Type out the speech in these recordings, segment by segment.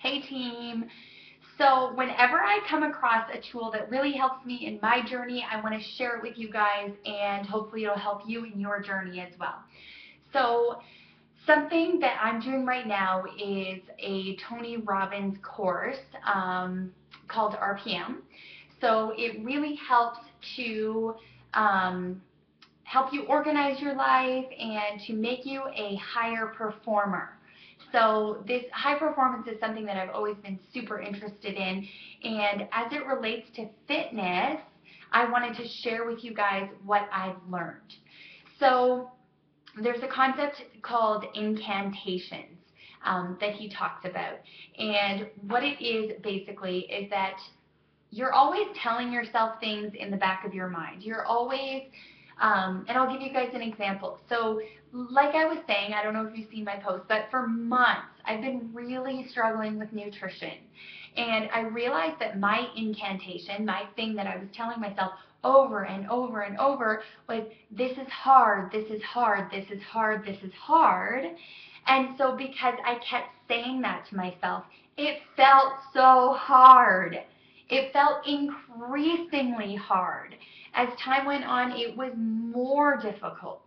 Hey team! So whenever I come across a tool that really helps me in my journey, I want to share it with you guys, and hopefully it'll help you in your journey as well. So something that I'm doing right now is a Tony Robbins course called RPM. So it really helps to um, help you organize your life and to make you a higher performer. So this high performance is something that I've always been super interested in, and as it relates to fitness, I wanted to share with you guys what I've learned. So there's a concept called incantations that he talks about, and what it is basically is that you're always telling yourself things in the back of your mind. You're always, and I'll give you guys an example. So, like I was saying, I don't know if you've seen my post, but for months I've been really struggling with nutrition. And I realized that my incantation, my thing that I was telling myself over and over and over was, this is hard, this is hard, this is hard, this is hard. And so because I kept saying that to myself, it felt so hard. It felt increasingly hard. As time went on, it was more difficult.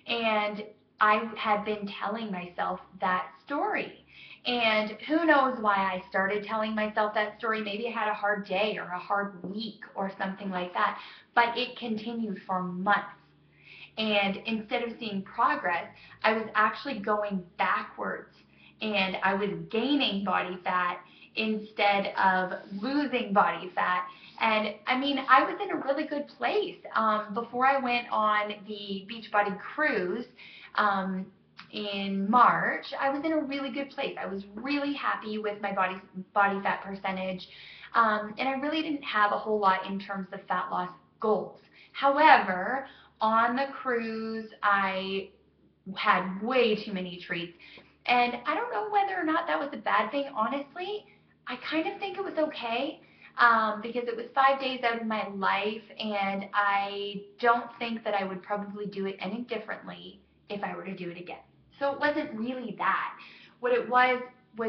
And I had been telling myself that story. And who knows why I started telling myself that story. Maybe I had a hard day or a hard week or something like that. But it continued for months. And instead of seeing progress, I was actually going backwards, and I was gaining body fat instead of losing body fat. And I mean, I was in a really good place. Before I went on the Beachbody cruise in March, I was in a really good place. I was really happy with my body fat percentage, and I really didn't have a whole lot in terms of fat loss goals. However, on the cruise, I had way too many treats. And I don't know whether or not that was a bad thing. Honestly, I kind of think it was okay, because it was 5 days out of my life, and I don't think that I would probably do it any differently if I were to do it again. So it wasn't really that. What it was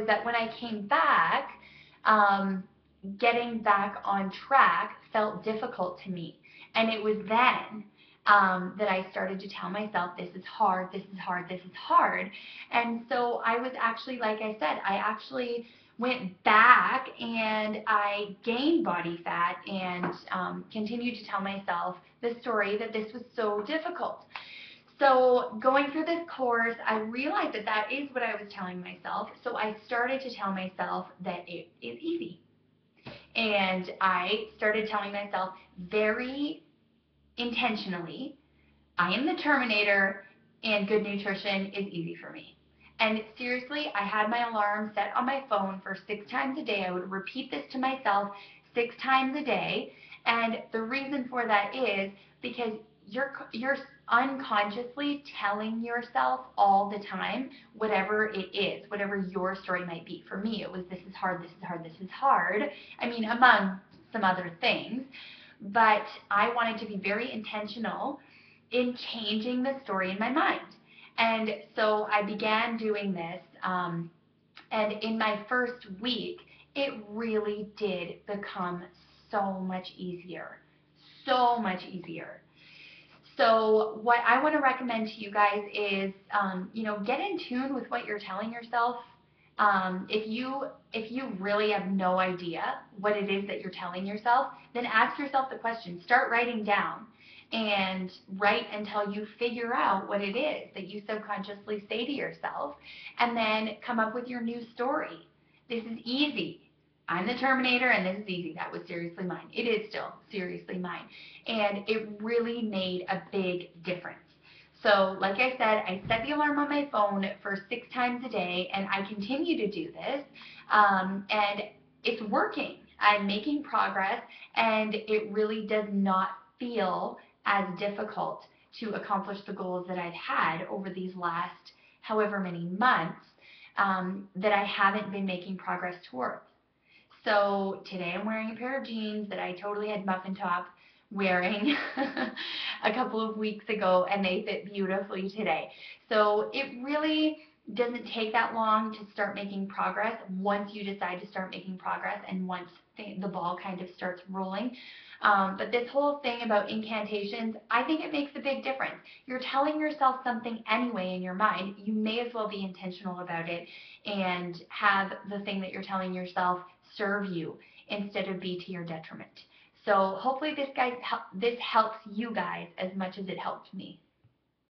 that when I came back, um, getting back on track felt difficult to me. And it was then that I started to tell myself, this is hard, this is hard, this is hard. And so I was actually, like I said, I actually went back and I gained body fat and continued to tell myself the story that this was so difficult. So going through this course, I realized that that is what I was telling myself. So I started to tell myself that it is easy. And I started telling myself very intentionally, I am the Terminator, and good nutrition is easy for me. And seriously, I had my alarm set on my phone for 6 times a day. I would repeat this to myself 6 times a day. And the reason for that is because you're unconsciously telling yourself all the time whatever it is, whatever your story might be. For me, it was, this is hard, this is hard, this is hard. I mean, among some other things. But I wanted to be very intentional in changing the story in my mind. And so I began doing this, and in my first week, it really did become so much easier. So much easier. So what I want to recommend to you guys is, get in tune with what you're telling yourself. If you really have no idea what it is that you're telling yourself, then ask yourself the question. Start writing down and write until you figure out what it is that you subconsciously say to yourself, and then come up with your new story. This is easy. I'm the Terminator, and this is easy. That was seriously mine. It is still seriously mine. And it really made a big difference. So, like I said, I set the alarm on my phone for 6 times a day, and I continue to do this. And it's working. I'm making progress, and it really does not feel as difficult to accomplish the goals that I've had over these last however many months that I haven't been making progress towards. So today I'm wearing a pair of jeans that I totally had muffin top wearing a couple of weeks ago, and they fit beautifully today. So it really, doesn't take that long to start making progress once you decide to start making progress and once the ball kind of starts rolling. But this whole thing about incantations, I think it makes a big difference. You're telling yourself something anyway in your mind. You may as well be intentional about it and have the thing that you're telling yourself serve you instead of be to your detriment. So hopefully this helps you guys as much as it helped me.